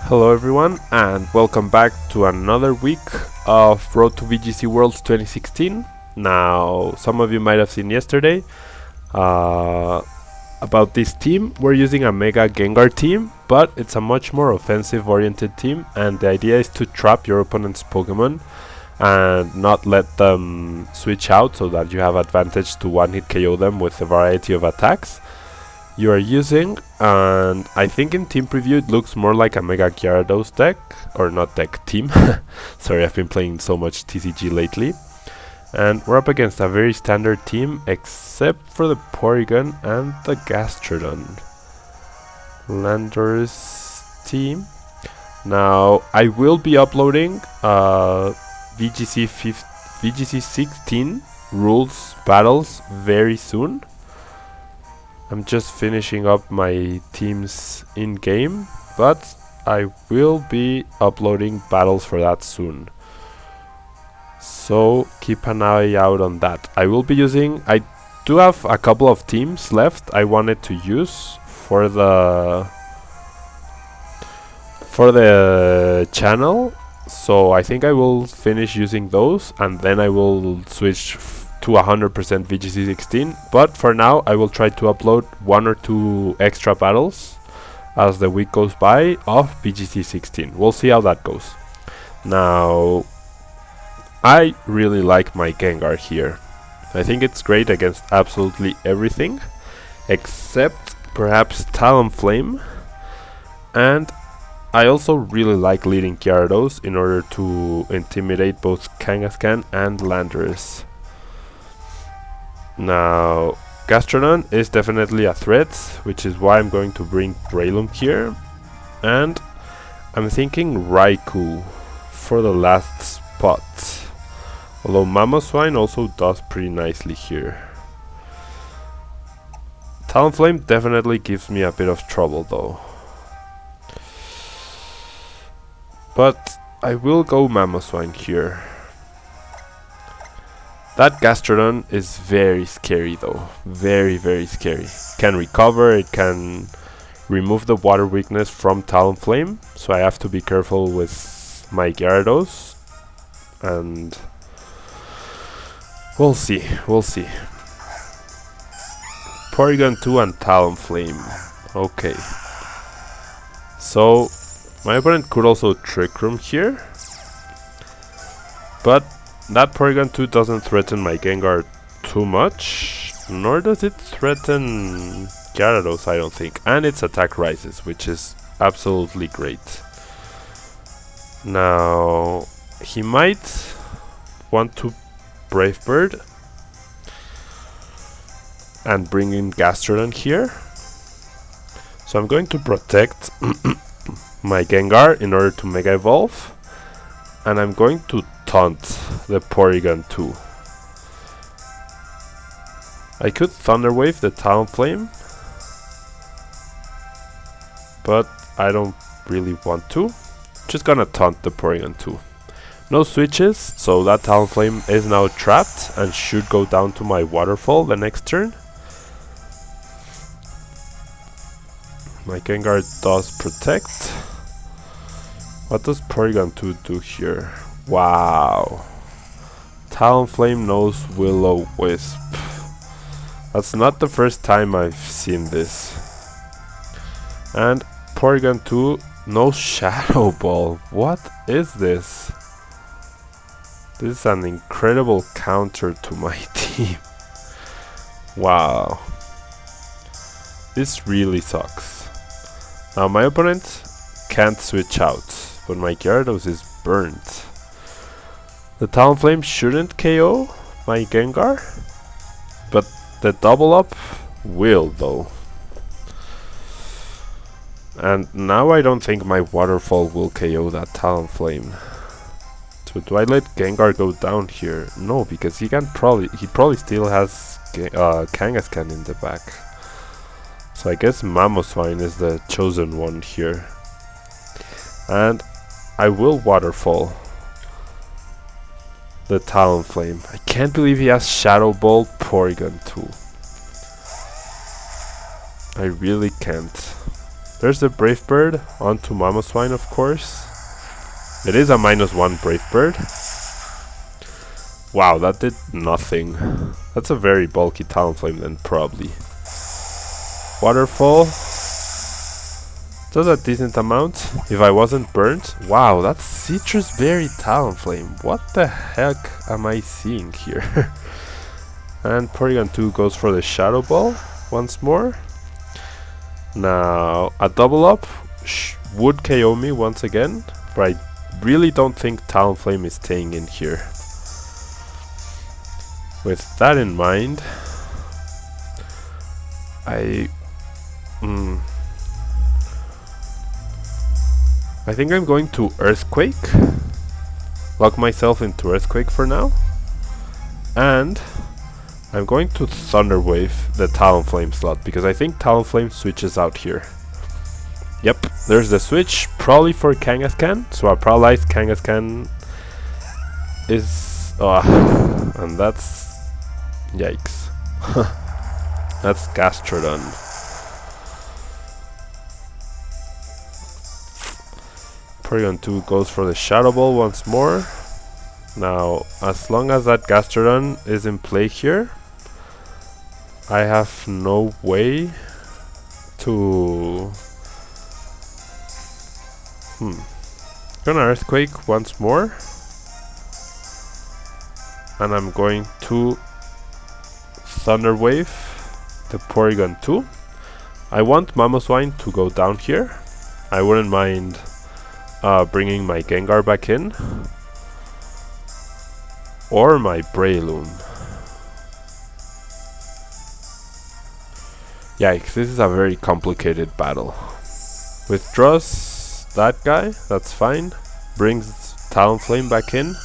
Hello everyone and welcome back to another week of Road to VGC Worlds 2016. Now, some of you might have seen yesterday about this team. We're using a Mega Gengar team, but it's a much more offensive oriented team, and the idea is to trap your opponent's Pokemon and not let them switch out so that you have advantage to one-hit KO them with a variety of attacks you are using. And I think in team preview it looks more like a Mega Gyarados deck, or not deck, team. Sorry, I've been playing so much TCG lately. And we're up against a very standard team except for the Porygon and the Gastrodon. Landorus team. Now I will be uploading VGC 16 rules battles very soon. I'm just finishing up my teams in game, but I will be uploading battles for that soon. So keep an eye out on that. I do have a couple of teams left I wanted to use for the channel. So I think I will finish using those and then I will switch to 100% VGC 16, but for now I will try to upload 1 or 2 extra battles as the week goes by of VGC 16. We'll see how that goes. Now, I really like my Gengar here. I think it's great against absolutely everything except perhaps Talonflame, and I also really like leading Gyarados in order to intimidate both Kangaskhan and Landorus. Now, Gastrodon is definitely a threat, which is why I'm going to bring Breloom here. And I'm thinking Raikou for the last spot. Although Mamoswine also does pretty nicely here. Talonflame definitely gives me a bit of trouble though. But I will go Mamoswine here. That Gastrodon is very scary though, very scary. Can recover, it can remove the water weakness from Talonflame, so I have to be careful with my Gyarados, and we'll see. Porygon 2 and Talonflame, okay. So, my opponent could also Trick Room here, but that Porygon 2 doesn't threaten my Gengar too much, nor does it threaten Gyarados, I don't think. And its attack rises, which is absolutely great. Now, he might want to Brave Bird and bring in Gastrodon here. So I'm going to protect my Gengar in order to Mega Evolve. And I'm going to Taunt the Porygon 2. I could Thunder Wave the Talonflame, but I don't really want to. Just gonna Taunt the Porygon 2. No switches, so that Talonflame is now trapped and should go down to my waterfall the next turn. My Gengar does protect. What does Porygon 2 do here? Wow. Talonflame knows Will-O-Wisp. That's not the first time I've seen this. And Porygon 2 knows Shadow Ball. What is this? This is an incredible counter to my team. Wow. This really sucks. Now my opponent can't switch out, but my Gyarados is burnt. The Talonflame shouldn't KO my Gengar, but the double up will though. And now I don't think my waterfall will KO that Talonflame. So do I let Gengar go down here? No, because he probably still has Kangaskhan in the back. So I guess Mamoswine is the chosen one here. And I will waterfall the Talonflame. I can't believe he has Shadow Ball Porygon 2. I really can't. There's the Brave Bird onto Mamoswine, of course. It is a -1 Brave Bird. Wow, that did nothing. That's a very bulky Talonflame then, probably. Waterfall. Does a decent amount if I wasn't burnt. Wow, that's Citrus Berry Talonflame. What the heck am I seeing here? And Porygon 2 goes for the Shadow Ball once more. Now, a double up would KO me once again, but I really don't think Talonflame is staying in here. With that in mind, I think I'm going to Earthquake. Lock myself into Earthquake for now. And I'm going to Thunder Wave the Talonflame slot, because I think Talonflame switches out here. Yep, there's the switch, probably for Kangaskhan. So a paralyzed Kangaskhan is... and that's... Yikes. That's Gastrodon. Porygon 2 goes for the Shadow Ball once more. Now, as long as that Gastrodon is in play here, I have no way to... Gonna Earthquake once more. And I'm going to Thunder Wave the Porygon 2. I want Mamoswine to go down here. I wouldn't mind bringing my Gengar back in. Or my Breloom. Yikes, this is a very complicated battle. Withdraws that guy, that's fine. Brings Talonflame back in.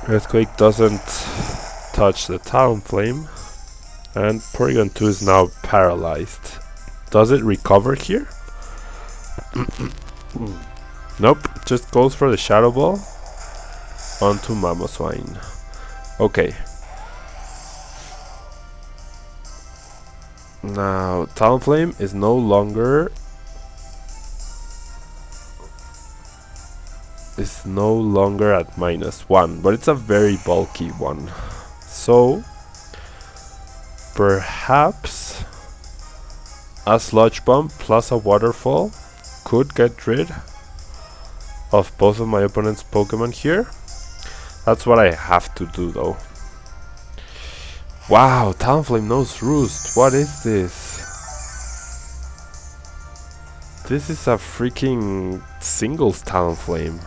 Earthquake doesn't touch the Talonflame. And Porygon 2 is now paralyzed. Does it recover here? Nope, just goes for the Shadow Ball onto Mamoswine. Okay. Now, Talonflame is no longer at -1, but it's a very bulky one. So perhaps a Sludge Bomb plus a Waterfall could get rid of both of my opponent's Pokemon here. That's what I have to do though. Wow, Talonflame knows Roost. What is this? This is a freaking singles Talonflame.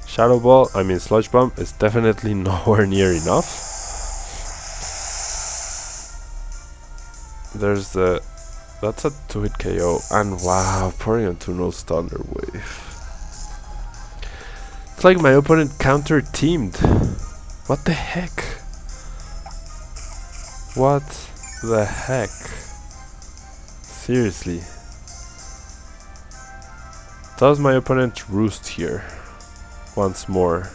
Shadow Ball, Sludge Bomb is definitely nowhere near enough. There's the... That's a 2-hit KO. And wow, Porygon 2 knows Thunder Wave. It's like my opponent counter-teamed. What the heck? What the heck? Seriously. Does my opponent Roost here? Once more.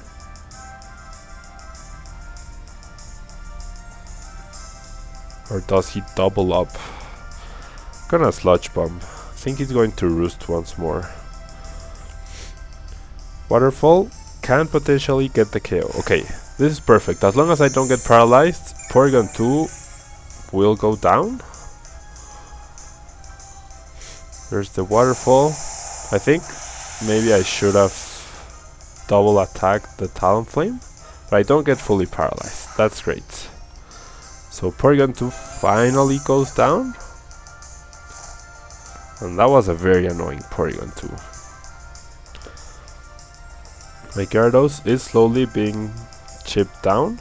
Or does he double up? Gonna Sludge Bomb. I think he's going to Roost once more. Waterfall can potentially get the KO. Okay, this is perfect. As long as I don't get paralyzed, Porygon 2 will go down. There's the Waterfall. I think maybe I should have double attacked the Talonflame, but I don't get fully paralyzed. That's great. So Porygon 2 finally goes down. And that was a very annoying Porygon 2. My Gyarados is slowly being chipped down.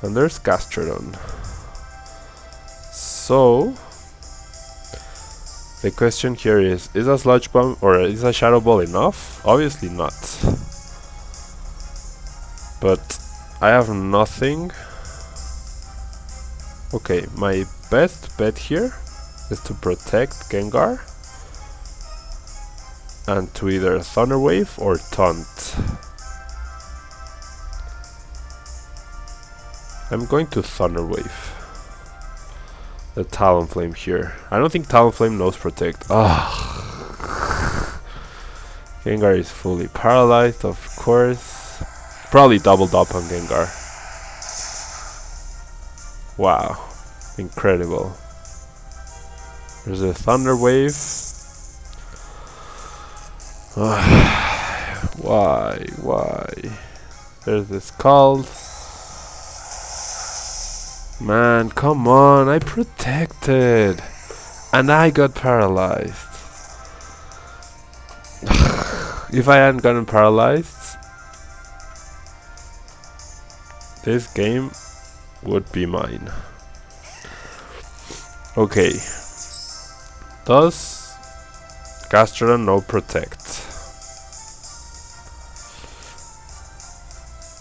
And there's Gastrodon. So the question here is a Sludge Bomb or is a Shadow Ball enough? Obviously not. But I have nothing. Okay, my best bet here is to protect Gengar and to either Thunder Wave or Taunt. I'm going to Thunder Wave the Talonflame here. I don't think Talonflame knows Protect. Ah, Gengar is fully paralyzed, of course. Probably doubled up on Gengar. Wow, incredible. There's a Thunder Wave. Why? There's this Scald. Man, come on, I protected. And I got paralyzed. If I hadn't gotten paralyzed, this game would be mine. Okay. Does Gastrodon no Protect?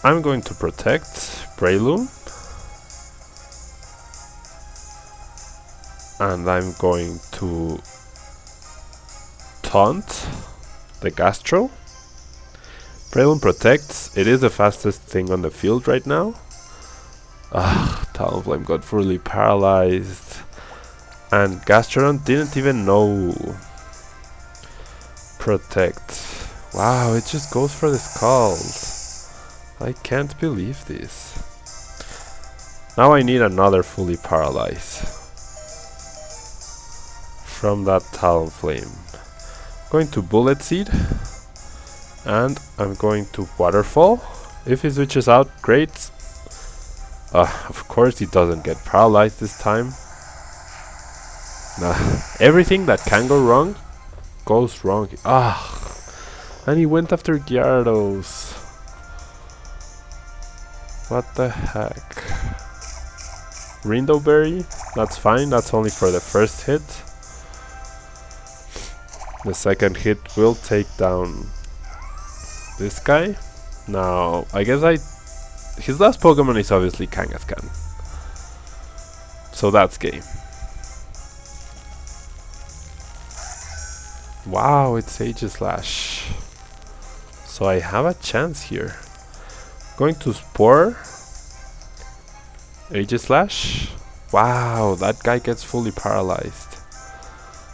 I'm going to protect Breloom. And I'm going to taunt the Gastro. Breloom protects. It is the fastest thing on the field right now. Talonflame got fully paralyzed. And Gastrodon didn't even know Protect. Wow, it just goes for the Scald. I can't believe this. Now I need another fully paralyzed from that Talonflame. Going to Bullet Seed, and I'm going to Waterfall. If he switches out, great. Of course he doesn't get paralyzed this time. Everything that can go wrong goes wrong. And he went after Gyarados. What the heck? Rindo Berry, that's fine, that's only for the first hit. The second hit will take down this guy. Now, I guess his last Pokemon is obviously Kangaskhan. So that's game. Wow, it's Aegislash. So I have a chance here. Going to Spore. Aegislash. Wow, that guy gets fully paralyzed.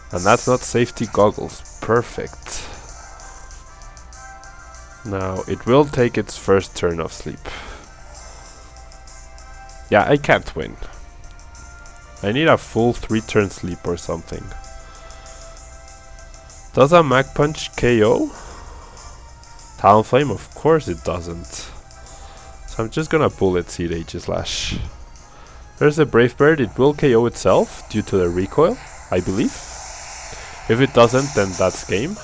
And that's not safety goggles. Perfect. Now it will take its first turn of sleep. Yeah, I can't win. I need a full 3-turn sleep or something. Does a Mach Punch KO? Talonflame? Of course it doesn't. So I'm just gonna Bullet Seed Aegislash. There's a Brave Bird. It will KO itself due to the recoil, I believe. If it doesn't, then that's game.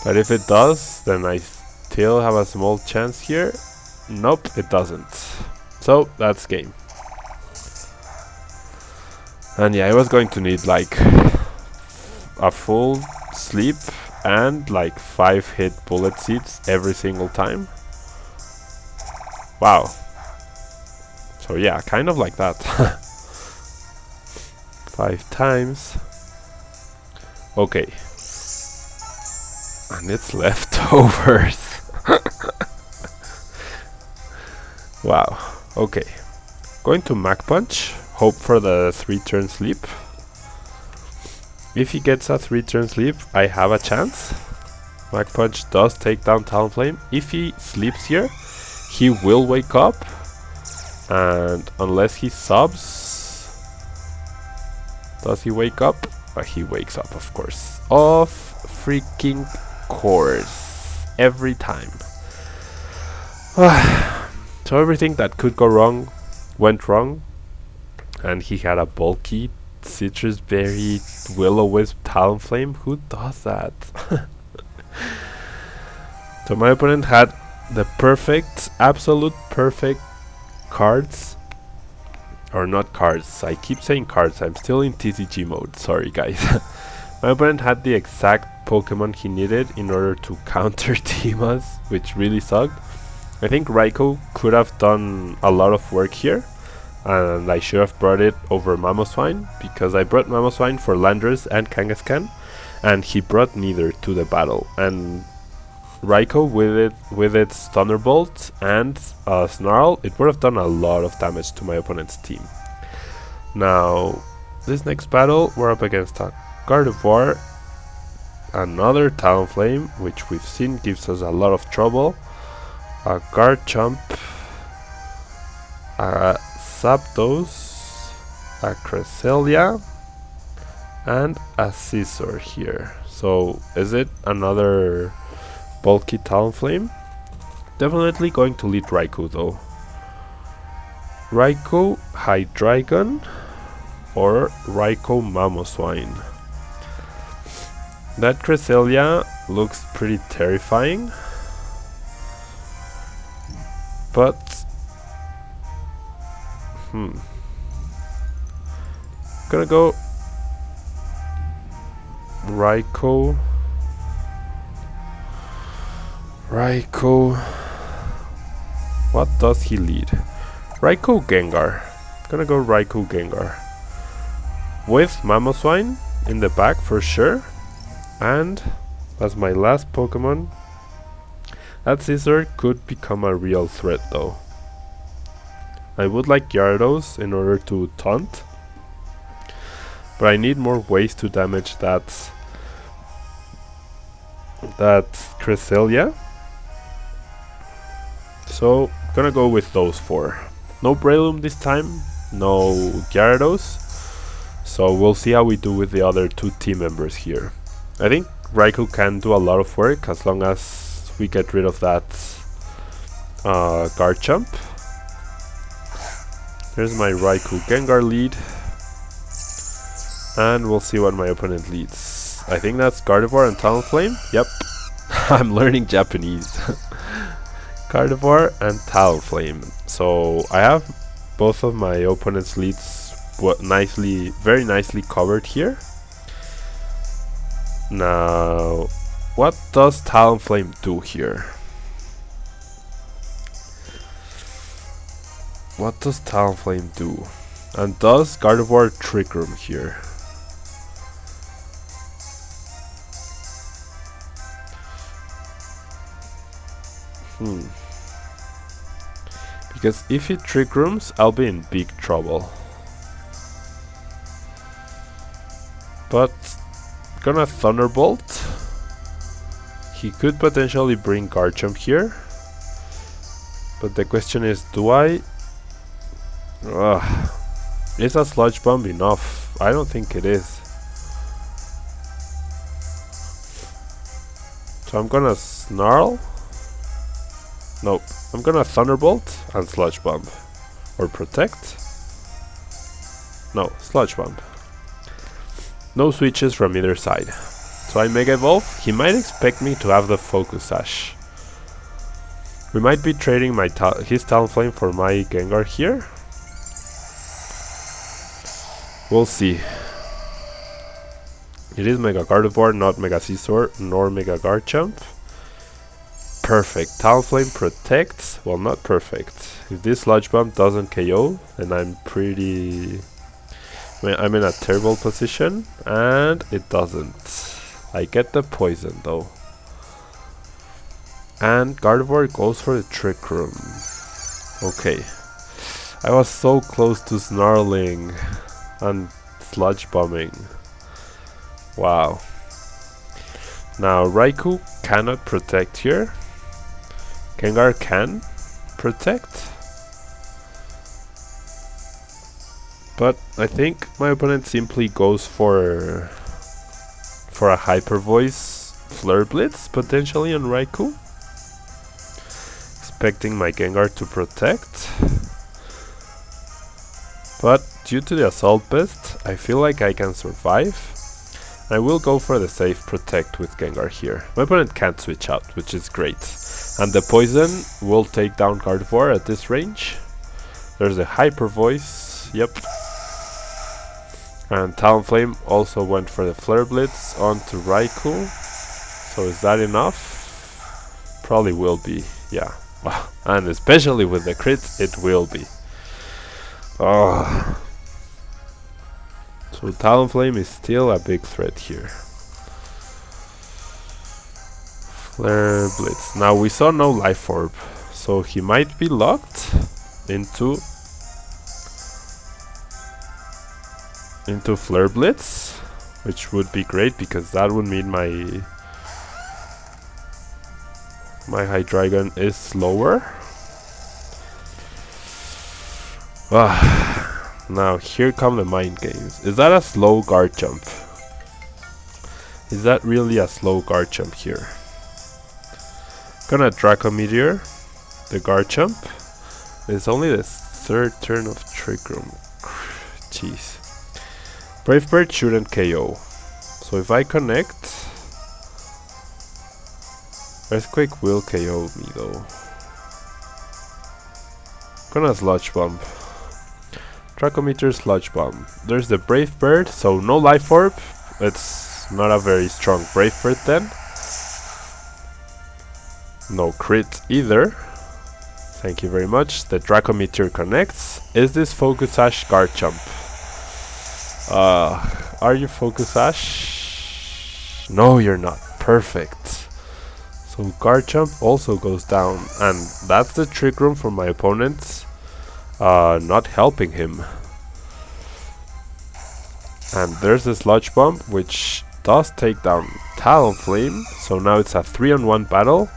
But if it does, then I still have a small chance here. Nope, it doesn't. So that's game. And yeah, I was going to need like a full sleep and like 5 hit Bullet Seeds every single time. Wow. So yeah, kind of like that. 5 times. Okay. And it's leftovers. Wow. Okay. Going to Mach Punch. Hope for the 3-turn sleep. If he gets a 3-turn sleep, I have a chance. Mach Punch does take down Talonflame. If he sleeps here, he will wake up. And unless he subs, does he wake up? He wakes up, of course. Of freaking course. Every time. So everything that could go wrong went wrong. And he had a bulky Citrus Berry Will-O-Wisp Talonflame. Who does that? So my opponent had the perfect, absolute perfect cards. Or not cards, I keep saying cards, I'm still in TCG mode, sorry guys. My opponent had the exact Pokemon he needed in order to counter team us, which really sucked. I think Raikou could have done a lot of work here, and I should have brought it over Mamoswine, because I brought Mamoswine for Landorus and Kangaskhan, and he brought neither to the battle, and Raikou with its Thunderbolt and Snarl, it would have done a lot of damage to my opponent's team. Now, this next battle, we're up against a Gardevoir, another Talonflame, which we've seen gives us a lot of trouble, a Garchomp, a Zapdos, a Cresselia, and a Scizor here. So, is it another bulky Talonflame? Definitely going to lead Raikou though. Raikou Hydreigon or Raikou Mamoswine. That Cresselia looks pretty terrifying, but gonna go Raikou. What does he lead? Raikou Gengar. Gonna go Raikou Gengar. With Mamoswine in the back for sure. And as my last Pokemon, that Scizor could become a real threat though. I would like Gyarados in order to taunt, but I need more ways to damage that Cresselia. So gonna go with those four. No Breloom this time, no Gyarados. So we'll see how we do with the other two team members here. I think Raikou can do a lot of work as long as we get rid of that Garchomp. Here's my Raikou Gengar lead. And we'll see what my opponent leads. I think that's Gardevoir and Talonflame. Yep. I'm learning Japanese. Gardevoir and Talonflame. So I have both of my opponent's leads very nicely covered here. Now, what does Talonflame do here? What does Talonflame do? And does Gardevoir Trick Room here? Because if he Trick Rooms, I'll be in big trouble. But gonna Thunderbolt. He could potentially bring Garchomp here. But the question is, do I... is a Sludge Bomb enough? I don't think it is. So I'm gonna Snarl. Nope. I'm gonna Thunderbolt and Sludge Bomb. Or Protect. No, Sludge Bomb. No switches from either side. So I Mega Evolve. He might expect me to have the Focus Sash. We might be trading his Talonflame for my Gengar here. We'll see. It is Mega Gardevoir, not Mega Scizor, nor Mega Garchomp. Perfect. Talonflame protects. Well, not perfect. If this Sludge Bomb doesn't KO, then I'm in a terrible position, and it doesn't. I get the poison though. And Gardevoir goes for the Trick Room. Okay. I was so close to Snarling and Sludge Bombing. Wow. Now Raikou cannot protect here. Gengar can protect. But I think my opponent simply goes for a Hyper Voice Flare Blitz potentially on Raikou. Expecting my Gengar to protect. But due to the Assault Vest, I feel like I can survive. I will go for the safe Protect with Gengar here. My opponent can't switch out, which is great. And the Poison will take down Gardevoir at this range. There's a Hyper Voice, yep. And Talonflame also went for the Flare Blitz onto Raikou. So is that enough? Probably will be, yeah. Wow. And especially with the crit, it will be. Oh. So Talonflame is still a big threat here. Flare Blitz. Now we saw no Life Orb, so he might be locked into Flare Blitz, which would be great because that would mean my Hydreigon is slower. Now here come the mind games. Is that a slow guard jump? Is that really a slow guard jump here? Gonna Draco Meteor the guard jump. It's only the third turn of Trick Room. Jeez. Brave Bird shouldn't KO. So if I connect, Earthquake will KO me though. Gonna Sludge Bomb. Draco Meteor, Sludge Bomb. There's the Brave Bird, so no Life Orb. It's not a very strong Brave Bird then. No crit either. Thank you very much. The Draco Meteor connects. Is this Focus Sash guard jump? Are you Focus Sash? No, you're not. Perfect. So guard jump also goes down, and that's the Trick Room for my opponents. Not helping him. And there's the Sludge Bomb, which does take down Talonflame. So now it's a 3-on-1 battle.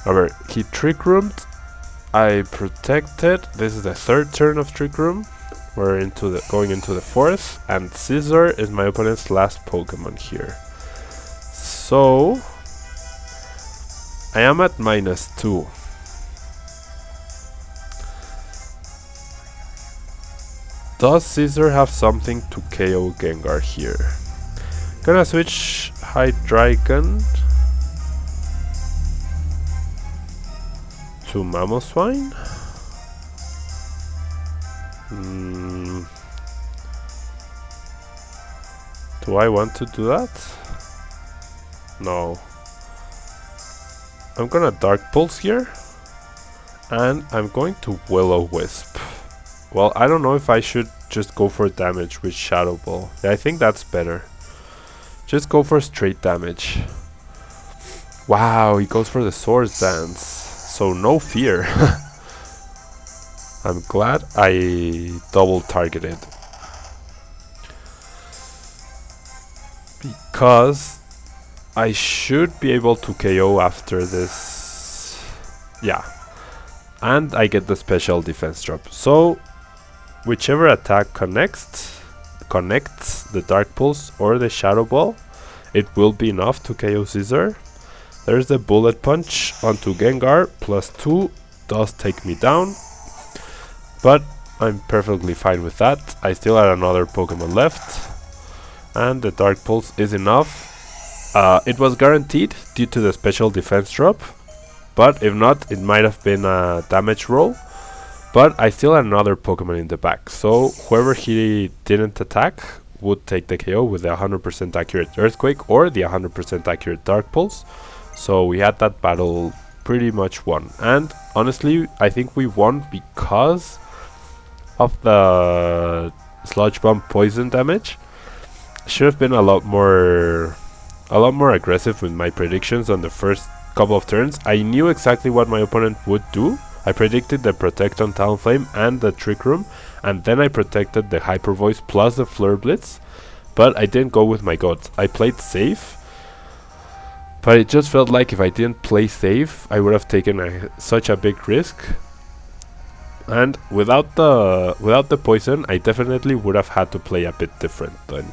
However, he Trick Roomed. I protected. This is the third turn of Trick Room. We're going into the fourth, and Scissor is my opponent's last Pokemon here. So I am at -2. Does Scissor have something to KO Gengar here? Gonna switch Hydreigon to Mamoswine. Do I want to do that? No. I'm gonna Dark Pulse here, and I'm going to Will-O-Wisp. Well, I don't know if I should just go for damage with Shadow Ball. Yeah, I think that's better. Just go for straight damage. Wow, he goes for the Swords Dance. So no fear. I'm glad I double targeted. Because I should be able to KO after this. Yeah. And I get the special defense drop. So whichever attack connects the Dark Pulse or the Shadow Ball, it will be enough to KO Scissor. There's the Bullet Punch onto Gengar, +2, does take me down, but I'm perfectly fine with that. I still had another Pokemon left, and the Dark Pulse is enough. It was guaranteed due to the special defense drop, but if not, it might have been a damage roll. But I still had another Pokemon in the back, so whoever he didn't attack would take the KO with the 100% accurate Earthquake or the 100% accurate Dark Pulse. So we had that battle pretty much won. And honestly, I think we won because of the Sludge Bomb poison damage. Should have been a lot more aggressive with my predictions on the first couple of turns. I knew exactly what my opponent would do. I predicted the Protect on Talonflame and the Trick Room, and then I protected the Hyper Voice plus the Flare Blitz, but I didn't go with my guts. I played safe, but it just felt like if I didn't play safe, I would have taken such a big risk. And without the poison, I definitely would have had to play a bit different then.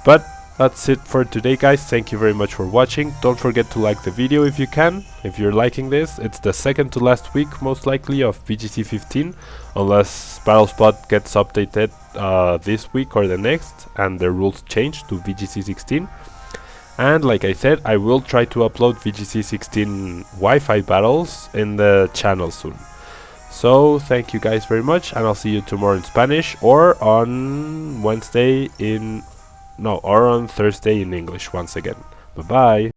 But that's it for today, guys. Thank you very much for watching. Don't forget to like the video if you can, if you're liking this. It's the second to last week, most likely, of VGC 15, unless BattleSpot gets updated this week or the next, and the rules change to VGC 16. And like I said, I will try to upload VGC 16 Wi-Fi battles in the channel soon. So thank you guys very much, and I'll see you tomorrow in Spanish, or on Thursday in English once again. Bye bye.